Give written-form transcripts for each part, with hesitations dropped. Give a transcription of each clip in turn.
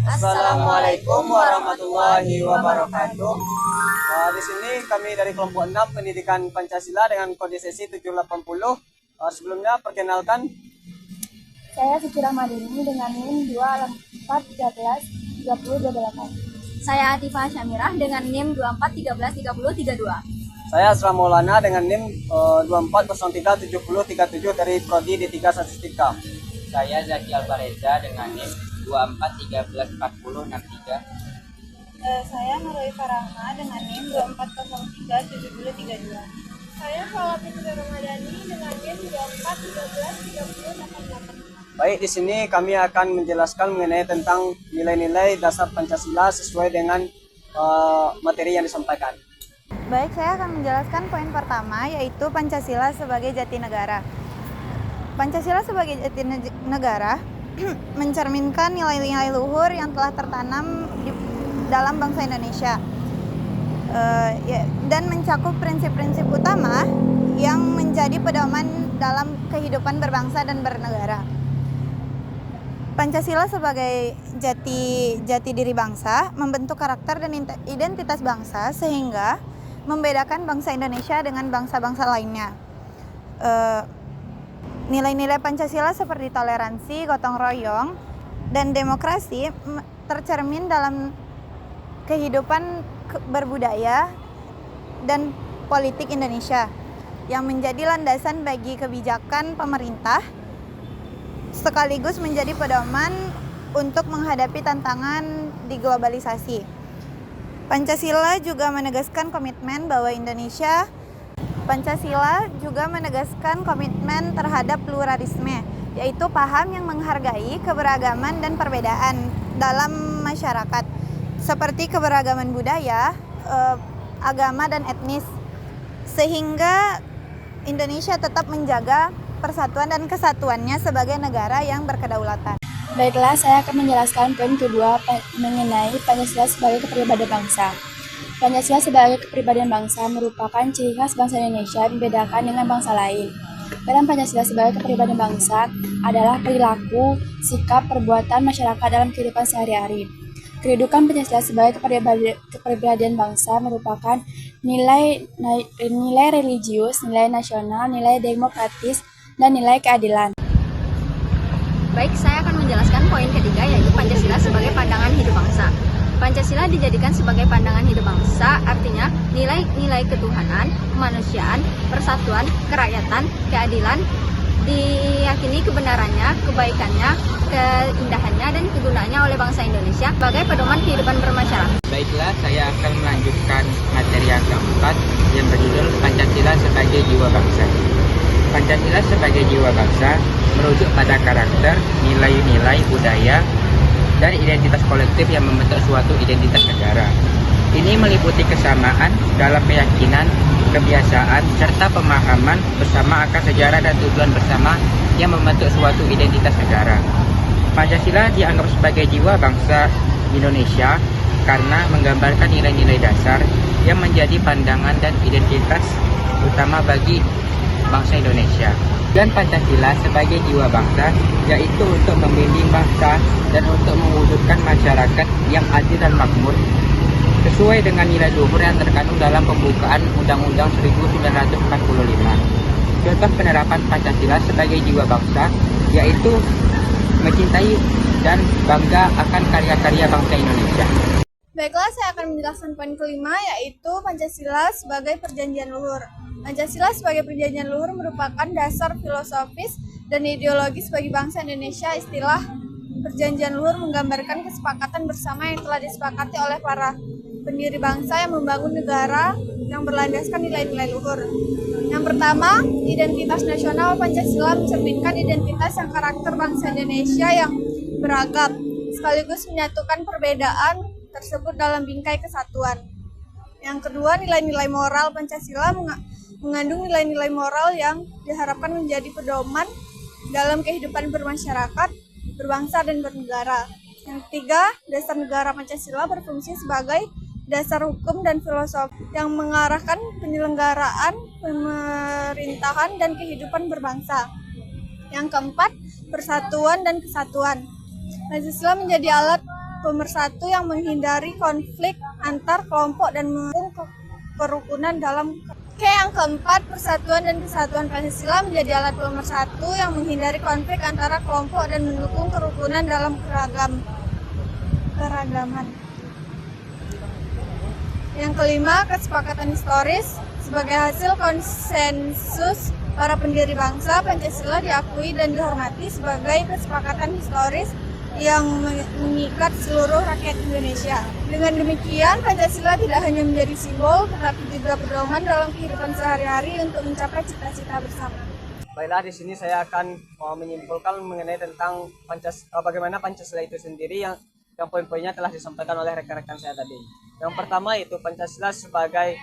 Assalamualaikum warahmatullahi wabarakatuh. Di sini kami dari kelompok 6 Pendidikan Pancasila dengan kode sesi 780. Sebelumnya perkenalkan. Saya Suci Rahmadini dengan NIM 24133028. Saya Atifah Syamirah dengan NIM 24133032. Saya Asra Maulana dengan NIM 24037037 dari Prodi D3 Statistika. Saya Zaki Alvareza dengan NIM 24134063. Saya Nurul Farahma dengan NIM 24037032. Saya Fala Fitri Ramadhani dengan NIM 24133088. Baik, di sini kami akan menjelaskan mengenai tentang nilai-nilai dasar Pancasila sesuai dengan materi yang disampaikan. Baik, saya akan menjelaskan poin pertama, yaitu Pancasila sebagai jati negara. Pancasila sebagai jati negara mencerminkan nilai-nilai luhur yang telah tertanam dalam bangsa Indonesia dan mencakup prinsip-prinsip utama yang menjadi pedoman dalam kehidupan berbangsa dan bernegara. Pancasila sebagai jati diri bangsa membentuk karakter dan identitas bangsa sehingga membedakan bangsa Indonesia dengan bangsa-bangsa lainnya. Nilai-nilai Pancasila seperti toleransi, gotong royong, dan demokrasi tercermin dalam kehidupan berbudaya dan politik Indonesia yang menjadi landasan bagi kebijakan pemerintah sekaligus menjadi pedoman untuk menghadapi tantangan di globalisasi. Pancasila juga menegaskan komitmen terhadap pluralisme, yaitu paham yang menghargai keberagaman dan perbedaan dalam masyarakat, seperti keberagaman budaya, agama, dan etnis, sehingga Indonesia tetap menjaga persatuan dan kesatuannya sebagai negara yang berkedaulatan. Baiklah, saya akan menjelaskan poin kedua mengenai Pancasila sebagai kepribadian bangsa. Pancasila sebagai kepribadian bangsa merupakan ciri khas bangsa Indonesia membedakan dengan bangsa lain. Dalam Pancasila sebagai kepribadian bangsa adalah perilaku, sikap, perbuatan masyarakat dalam kehidupan sehari-hari. Kedudukan Pancasila sebagai kepribadian bangsa merupakan nilai religius, nilai nasional, nilai demokratis, dan nilai keadilan. Baik, saya akan menjelaskan poin ketiga, yaitu Pancasila sebagai pandangan hidup bangsa. Pancasila dijadikan sebagai pandangan hidup bangsa, artinya nilai-nilai ketuhanan, kemanusiaan, persatuan, kerakyatan, keadilan, diyakini kebenarannya, kebaikannya, keindahannya, dan kegunaannya oleh bangsa Indonesia sebagai pedoman kehidupan bermasyarakat. Baiklah, saya akan melanjutkan materi yang keempat yang berjudul Pancasila sebagai jiwa bangsa. Pancasila sebagai jiwa bangsa merujuk pada karakter, nilai-nilai budaya, dan identitas kolektif yang membentuk suatu identitas negara. Ini meliputi kesamaan dalam keyakinan, kebiasaan, serta pemahaman bersama akan sejarah dan tujuan bersama yang membentuk suatu identitas negara. Pancasila dianggap sebagai jiwa bangsa Indonesia karena menggambarkan nilai-nilai dasar yang menjadi pandangan dan identitas utama bagi bangsa Indonesia. Dan Pancasila sebagai jiwa bangsa yaitu untuk membimbing bangsa dan untuk mewujudkan masyarakat yang adil dan makmur sesuai dengan nilai luhur yang terkandung dalam pembukaan Undang-Undang 1945. Contoh penerapan Pancasila sebagai jiwa bangsa yaitu mencintai dan bangga akan karya-karya bangsa Indonesia. Baiklah, saya akan menjelaskan poin kelima, yaitu Pancasila sebagai perjanjian luhur. Pancasila sebagai perjanjian luhur merupakan dasar filosofis dan ideologis bagi bangsa Indonesia. Istilah perjanjian luhur menggambarkan kesepakatan bersama yang telah disepakati oleh para pendiri bangsa yang membangun negara yang berlandaskan nilai-nilai luhur. Yang pertama, identitas nasional. Pancasila mencerminkan identitas yang karakter bangsa Indonesia yang beragam, sekaligus menyatukan perbedaan tersebut dalam bingkai kesatuan. Yang kedua, nilai-nilai moral. Pancasila mengandung nilai-nilai moral yang diharapkan menjadi pedoman dalam kehidupan bermasyarakat, berbangsa, dan bernegara. Yang ketiga, dasar negara. Pancasila berfungsi sebagai dasar hukum dan filosofi yang mengarahkan penyelenggaraan pemerintahan dan kehidupan berbangsa. Yang keempat, persatuan dan kesatuan. Pancasila menjadi alat pemersatu yang menghindari konflik antar kelompok dan mendukung kerukunan dalam. Oke, yang keempat, persatuan dan kesatuan Pancasila menjadi alat pemersatu yang menghindari konflik antara kelompok dan mendukung kerukunan dalam keragaman. Yang kelima, kesepakatan historis. Sebagai hasil konsensus para pendiri bangsa, Pancasila diakui dan dihormati sebagai kesepakatan historis yang mengikat seluruh rakyat Indonesia. Dengan demikian, Pancasila tidak hanya menjadi simbol, tetapi juga pedoman dalam kehidupan sehari-hari untuk mencapai cita-cita bersama. Baiklah, di sini saya akan menyimpulkan mengenai tentang bagaimana Pancasila itu sendiri yang poin-poinnya telah disampaikan oleh rekan-rekan saya tadi. Yang pertama itu Pancasila sebagai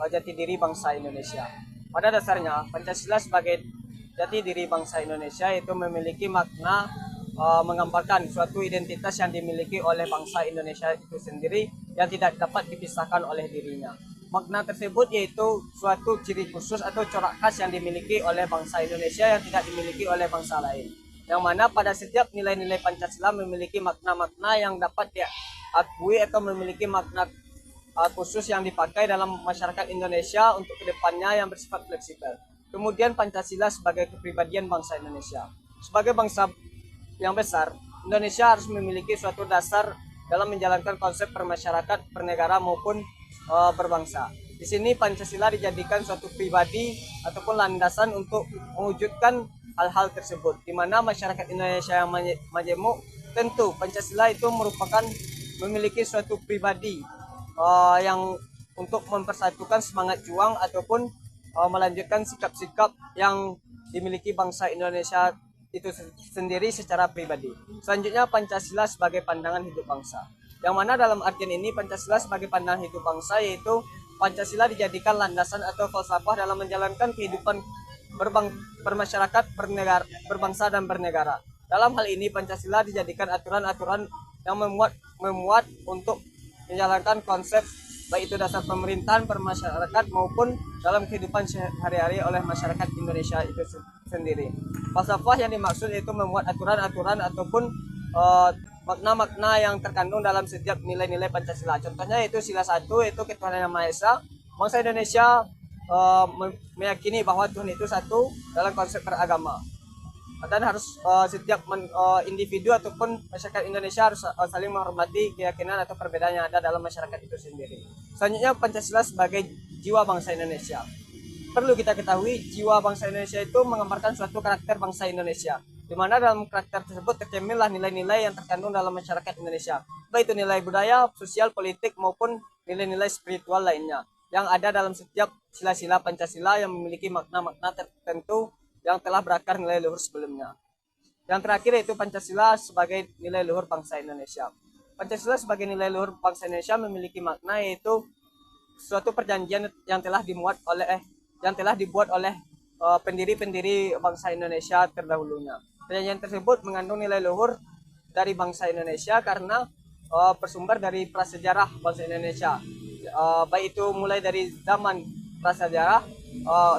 jati diri bangsa Indonesia. Pada dasarnya, Pancasila sebagai jati diri bangsa Indonesia itu memiliki makna menggambarkan suatu identitas yang dimiliki oleh bangsa Indonesia itu sendiri yang tidak dapat dipisahkan oleh dirinya. Makna tersebut yaitu suatu ciri khusus atau corak khas yang dimiliki oleh bangsa Indonesia yang tidak dimiliki oleh bangsa lain. Yang mana pada setiap nilai-nilai Pancasila memiliki makna-makna yang dapat diakui atau memiliki makna khusus yang dipakai dalam masyarakat Indonesia untuk kedepannya yang bersifat fleksibel. Kemudian Pancasila sebagai kepribadian bangsa Indonesia. Sebagai bangsa yang besar, Indonesia harus memiliki suatu dasar dalam menjalankan konsep bermasyarakat, bernegara maupun berbangsa. Di sini Pancasila dijadikan suatu pribadi ataupun landasan untuk mewujudkan hal-hal tersebut. Di mana masyarakat Indonesia yang majemuk, tentu Pancasila itu merupakan memiliki suatu pribadi yang untuk mempersatukan semangat juang ataupun melanjutkan sikap-sikap yang dimiliki bangsa Indonesia itu sendiri secara pribadi. Selanjutnya Pancasila sebagai pandangan hidup bangsa. Yang mana dalam artian ini Pancasila sebagai pandangan hidup bangsa yaitu Pancasila dijadikan landasan atau falsafah dalam menjalankan kehidupan bermasyarakat, berbangsa dan bernegara. Dalam hal ini Pancasila dijadikan aturan-aturan yang memuat untuk menjalankan konsep baik itu dasar pemerintahan, bermasyarakat maupun dalam kehidupan sehari-hari oleh masyarakat Indonesia itu sendiri. Falsafah yang dimaksud itu memuat aturan-aturan ataupun makna-makna yang terkandung dalam setiap nilai-nilai Pancasila. Contohnya itu sila 1 itu ketuhanan yang Maha Esa. Bangsa Indonesia meyakini bahwa Tuhan itu satu dalam konsep beragama. Dan harus setiap individu ataupun masyarakat Indonesia harus saling menghormati keyakinan atau perbedaan yang ada dalam masyarakat itu sendiri. Selanjutnya Pancasila sebagai jiwa bangsa Indonesia. Perlu kita ketahui jiwa bangsa Indonesia itu menggambarkan suatu karakter bangsa Indonesia, di mana dalam karakter tersebut tercerminlah nilai-nilai yang terkandung dalam masyarakat Indonesia, baik itu nilai budaya, sosial, politik maupun nilai-nilai spiritual lainnya yang ada dalam setiap sila-sila Pancasila yang memiliki makna-makna tertentu yang telah berakar nilai luhur sebelumnya. Yang terakhir yaitu Pancasila sebagai nilai luhur bangsa Indonesia. Pancasila sebagai nilai luhur bangsa Indonesia memiliki makna yaitu suatu perjanjian yang telah dibuat oleh pendiri-pendiri bangsa Indonesia terdahulunya. Perjanjian tersebut mengandung nilai luhur dari bangsa Indonesia karena bersumber dari prasejarah bangsa Indonesia. Baik itu mulai dari zaman prasejarah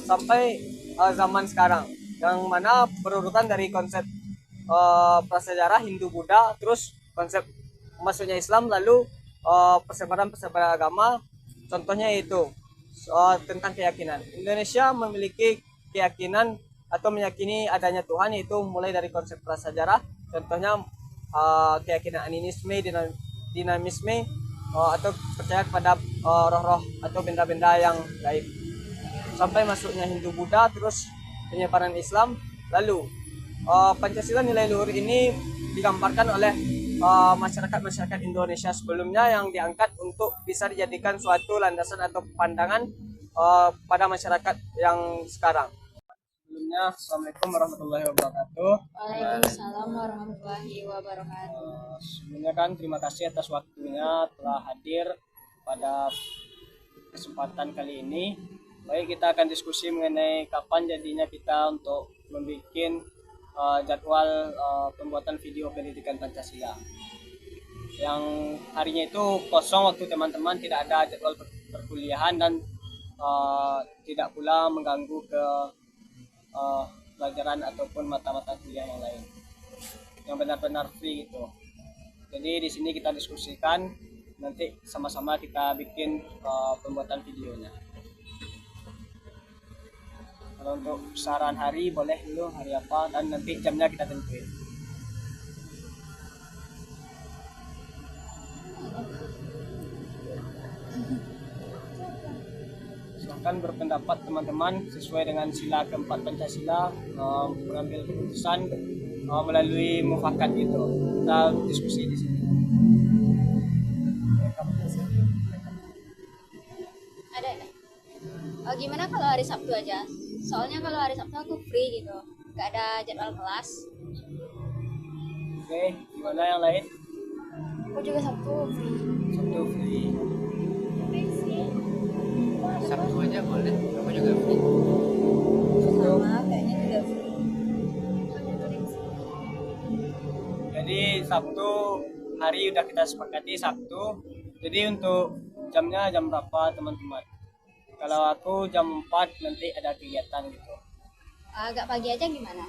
sampai zaman sekarang, yang mana berurutan dari konsep prasejarah Hindu Buddha, terus konsep masuknya Islam, lalu persebaran agama. Contohnya itu tentang keyakinan. Indonesia memiliki keyakinan atau meyakini adanya Tuhan, yaitu mulai dari konsep prasejarah. Contohnya keyakinan animisme, dinamisme, atau percaya kepada roh-roh atau benda-benda yang gaib, sampai masuknya Hindu Buddha, terus penyebaran Islam. Lalu Pancasila nilai luhur ini digambarkan oleh masyarakat Indonesia sebelumnya yang diangkat untuk bisa dijadikan suatu landasan atau pandangan pada masyarakat yang sekarang. Sebelumnya, Assalamualaikum warahmatullahi wabarakatuh. Waalaikumsalam warahmatullahi wabarakatuh. Sebelumnya kan terima kasih atas waktunya telah hadir pada kesempatan kali ini. Baik, kita akan diskusi mengenai kapan jadinya kita untuk membuat jadwal pembuatan video pendidikan Pancasila. Yang harinya itu kosong waktu teman-teman, tidak ada jadwal perkuliahan dan tidak pula mengganggu ke pelajaran ataupun mata-mata kuliah yang lain. Yang benar-benar free gitu. Jadi di sini kita diskusikan, nanti sama-sama kita bikin pembuatan videonya. Kalau untuk saran hari boleh dulu hari apa, dan nanti jamnya kita tentuin. Silahkan berpendapat teman-teman sesuai dengan sila keempat Pancasila, mengambil keputusan melalui mufakat gitu. Kita diskusi di sini. Ada. Gimana kalau hari Sabtu aja? Soalnya kalau hari Sabtu aku free gitu, nggak ada jadwal kelas. Oke, gimana yang lain? Aku juga Sabtu free. Sabtu free. Sabtu aja boleh, aku juga free. Sama kayaknya juga free. Jadi Sabtu hari udah kita sepakati Sabtu. Jadi untuk jamnya jam berapa teman-teman? Kalau aku jam 4 nanti ada kegiatan gitu. Agak pagi aja gimana?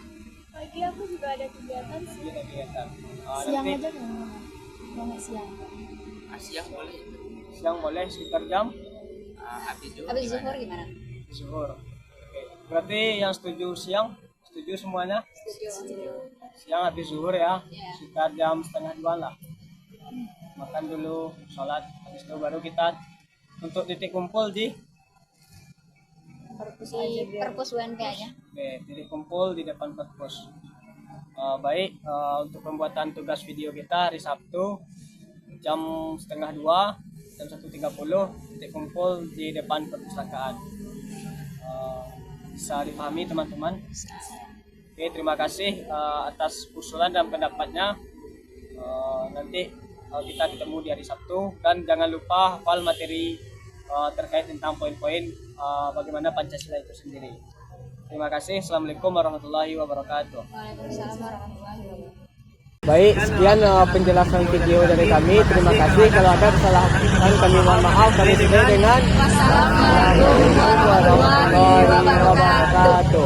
Pagi aku juga ada kegiatan sih. Jadi ada kegiatan. Siang Nanti aja gimana? Mau siang? Siang boleh. siang boleh sekitar jam Habis zuhur. Habis zuhur gimana? zuhur. Oke. Berarti yang setuju siang, setuju semuanya? Setuju. Siang habis zuhur ya, Iya. sekitar jam 1:30 lah. Makan dulu, sholat, habis itu baru kita untuk titik kumpul di Di perpus UNP aja. titik kumpul di depan perpus. Baik, untuk pembuatan tugas video kita hari Sabtu jam 1:30, jam 1:30 titik kumpul di depan perpustakaan. Bisa dipahami teman-teman? Oke, terima kasih atas usulan dan pendapatnya. Nanti kita ketemu di hari Sabtu, dan jangan lupa hafal materi terkait tentang poin-poin bagaimana Pancasila itu sendiri. Terima kasih. Assalamualaikum warahmatullahi wabarakatuh. Waalaikumsalam warahmatullahi wabarakatuh. Baik, sekian penjelasan video dari kami. Terima kasih. Kalau ada kesalahan kami mohon maaf. Kami sudah dengan Wassalamualaikum warahmatullahi wabarakatuh.